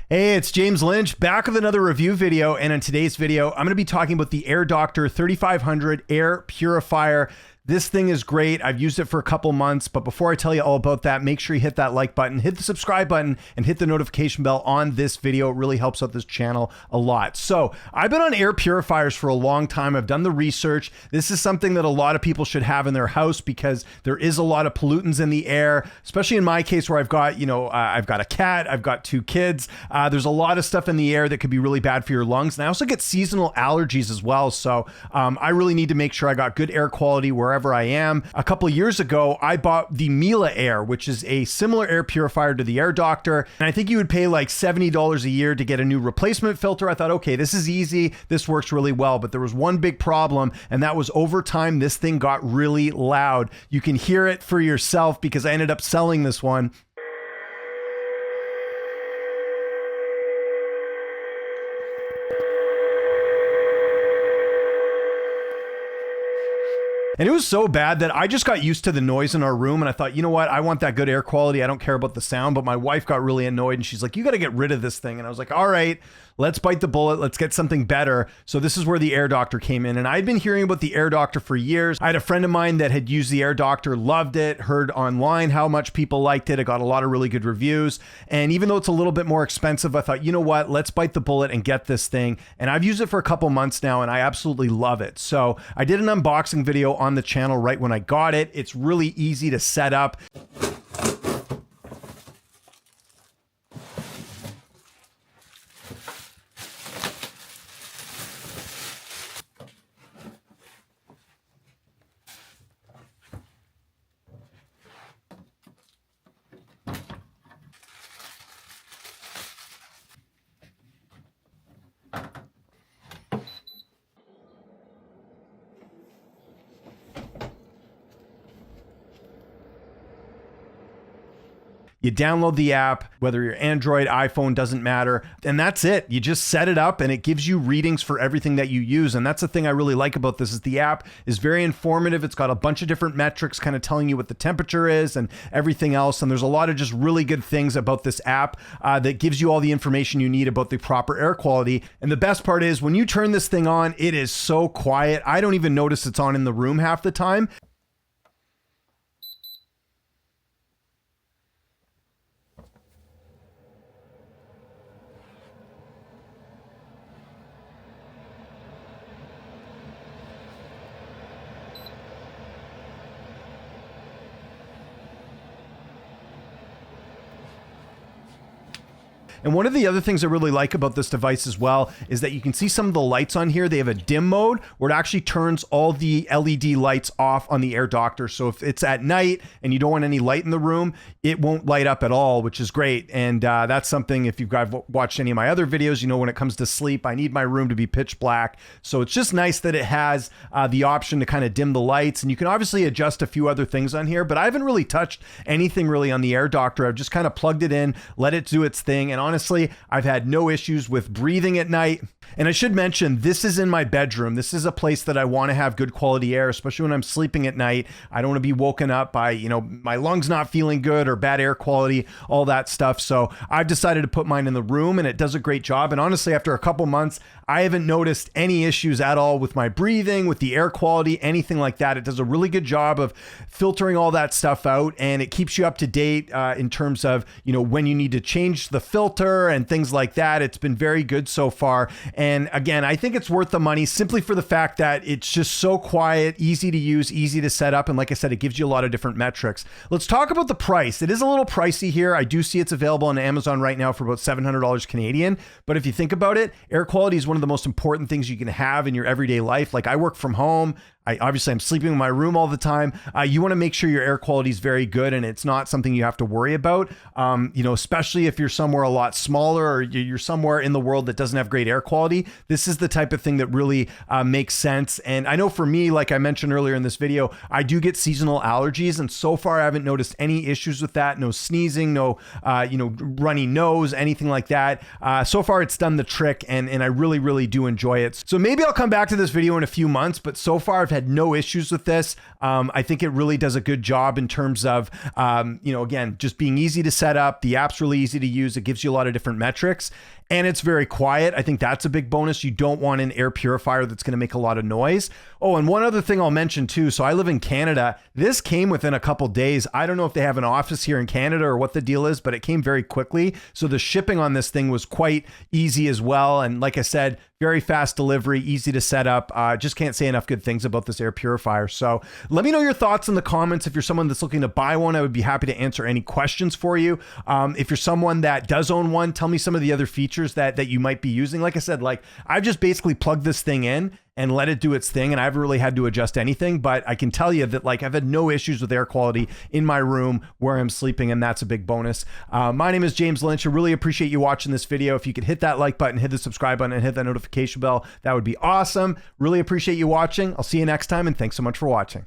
Hey, it's James Lynch back with another review video, and in today's video, I'm going to be talking about the AirDoctor 3500 Air Purifier. This thing is great. I've used it for a couple months, but before I tell you all about that, make sure you hit that like button, hit the subscribe button, and hit the notification bell on this video. It really helps out this channel a lot. So I've been on air purifiers for a long time. I've done the research. This is something that a lot of people should have in their house because there is a lot of pollutants in the air, especially in my case where I've got, I've got a cat, I've got 2 kids. There's a lot of stuff in the air that could be really bad for your lungs. And I also get seasonal allergies as well. So I really need to make sure I got good air quality wherever I am. A couple of years ago, I bought the Miele Air, which is a similar air purifier to the AirDoctor. And I think you would pay like $70 a year to get a new replacement filter. I thought, okay, this is easy. This works really well. But there was one big problem, and that was over time, this thing got really loud. You can hear it for yourself because I ended up selling this one. And it was so bad that I just got used to the noise in our room, and I thought, you know what? I want that good air quality. I don't care about the sound, but my wife got really annoyed and she's like, you got to get rid of this thing. And I was like, all right, let's bite the bullet. Let's get something better. So this is where the AirDoctor came in. And I'd been hearing about the AirDoctor for years. I had a friend of mine that had used the AirDoctor, loved it, heard online how much people liked it. It got a lot of really good reviews. And even though it's a little bit more expensive, I thought, you know what? Let's bite the bullet and get this thing. And I've used it for a couple months now, and I absolutely love it. So I did an unboxing video on the channel right when I got it. It's really easy to set up. You download the app, whether you're Android, iPhone, doesn't matter. And that's it. You just set it up and it gives you readings for everything that you use. And that's the thing I really like about this is the app is very informative. It's got a bunch of different metrics kind of telling you what the temperature is and everything else. And there's a lot of just really good things about this app that gives you all the information you need about the proper air quality. And the best part is when you turn this thing on, it is so quiet. I don't even notice it's on in the room half the time. And one of the other things I really like about this device as well is that you can see some of the lights on here. They have a dim mode where it actually turns all the LED lights off on the AirDoctor. So if it's at night and you don't want any light in the room, it won't light up at all, which is great. And that's something, if you've watched any of my other videos, you know when it comes to sleep, I need my room to be pitch black. So it's just nice that it has the option to kind of dim the lights. And you can obviously adjust a few other things on here, but I haven't really touched anything really on the AirDoctor. I've just kind of plugged it in, let it do its thing. And honestly, I've had no issues with breathing at night. And I should mention, this is in my bedroom. This is a place that I want to have good quality air, especially when I'm sleeping at night. I don't want to be woken up by, my lungs not feeling good or bad air quality, all that stuff. So I've decided to put mine in the room and it does a great job. And honestly, after a couple months, I haven't noticed any issues at all with my breathing, with the air quality, anything like that. It does a really good job of filtering all that stuff out, and it keeps you up to date in terms of, when you need to change the filter and things like that. It's been very good so far. And again, I think it's worth the money simply for the fact that it's just so quiet, easy to use, easy to set up. And like I said, it gives you a lot of different metrics. Let's talk about the price. It is a little pricey here. I do see it's available on Amazon right now for about $700 Canadian. But if you think about it, air quality is one of the most important things you can have in your everyday life. Like I work from home. I'm sleeping in my room all the time. You want to make sure your air quality is very good and it's not something you have to worry about. Especially if you're somewhere a lot smaller or you're somewhere in the world that doesn't have great air quality. This is the type of thing that really makes sense. And I know for me, like I mentioned earlier in this video, I do get seasonal allergies, and so far I haven't noticed any issues with that. No sneezing, no runny nose, anything like that. So far it's done the trick, and I really, really do enjoy it. So maybe I'll come back to this video in a few months, but so far I've had no issues with this. I think it really does a good job in terms of, again, just being easy to set up. The app's really easy to use. It gives you a lot of different metrics. And it's very quiet. I think that's a big bonus. You don't want an air purifier that's going to make a lot of noise. Oh, and one other thing I'll mention too. So I live in Canada. This came within a couple days. I don't know if they have an office here in Canada or what the deal is, but it came very quickly. So the shipping on this thing was quite easy as well. And like I said, very fast delivery, easy to set up. Just can't say enough good things about this air purifier. So let me know your thoughts in the comments. If you're someone that's looking to buy one, I would be happy to answer any questions for you. If you're someone that does own one, tell me some of the other features that you might be using. Like I said, I've just basically plugged this thing in and let it do its thing, and I haven't really had to adjust anything, but I can tell you that I've had no issues with air quality in my room where I'm sleeping, and that's a big bonus. My name is James Lynch. I really appreciate you watching this video. If you could hit that like button, hit the subscribe button, and hit that notification bell, that would be awesome. Really appreciate you watching. I'll see you next time, and thanks so much for watching.